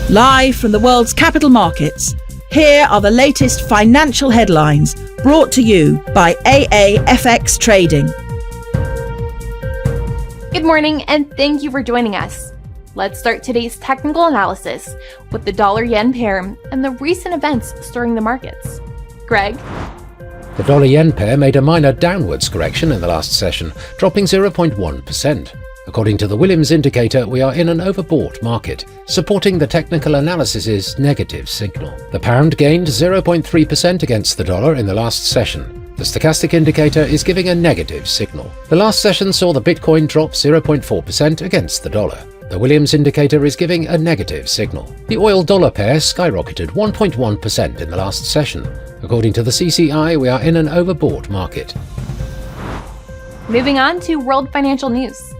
Live from the world's capital markets, here are the latest financial headlines brought to you by AAFX Trading. Good morning and thank you for joining us. Let's start today's technical analysis with the dollar-yen pair and the recent events stirring the markets. Greg? The dollar-yen pair made a minor downwards correction in the last session, dropping 0.1%. According to the Williams indicator, we are in an overbought market, supporting the technical analysis's negative signal. The pound gained 0.3% against the dollar in the last session. The stochastic indicator is giving a negative signal. The last session saw the Bitcoin drop 0.4% against the dollar. The Williams indicator is giving a negative signal. The oil-dollar pair skyrocketed 1.1% in the last session. According to the CCI, we are in an overbought market. Moving on to world financial news.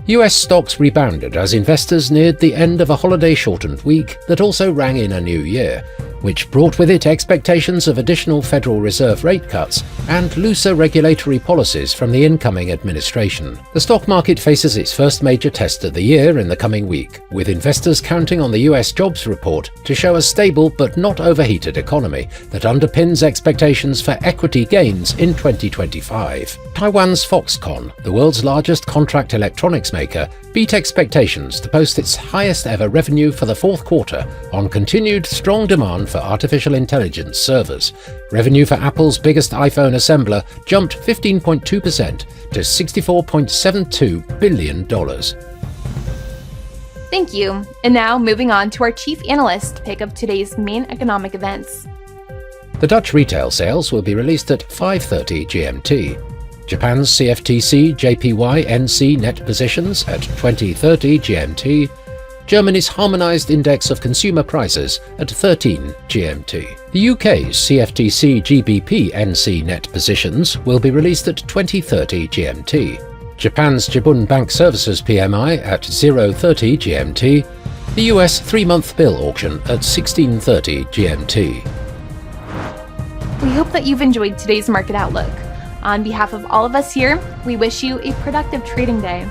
US stocks rebounded as investors neared the end of a holiday-shortened week that also rang in a new year, which brought with it expectations of additional Federal Reserve rate cuts and looser regulatory policies from the incoming administration. The stock market faces its first major test of the year in the coming week, with investors counting on the US jobs report to show a stable but not overheated economy that underpins expectations for equity gains in 2025. Taiwan's Foxconn, the world's largest contract electronics maker, beat expectations to post its highest ever revenue for the fourth quarter on continued strong demand for artificial intelligence servers. Revenue for Apple's biggest iPhone assembler jumped 15.2% to $64.72 billion. Thank you. And now moving on to our chief analyst to pick up today's main economic events. The Dutch retail sales will be released at 5:30 GMT. Japan's CFTC JPY NC net positions at 20:30 GMT. Germany's Harmonised Index of Consumer Prices at 13 GMT. The UK's CFTC GBP NC net positions will be released at 20:30 GMT. Japan's Jibun Bank Services PMI at 0:30 GMT. The US 3-month bill auction at 16:30 GMT. We hope that you've enjoyed today's market outlook. On behalf of all of us here, we wish you a productive trading day.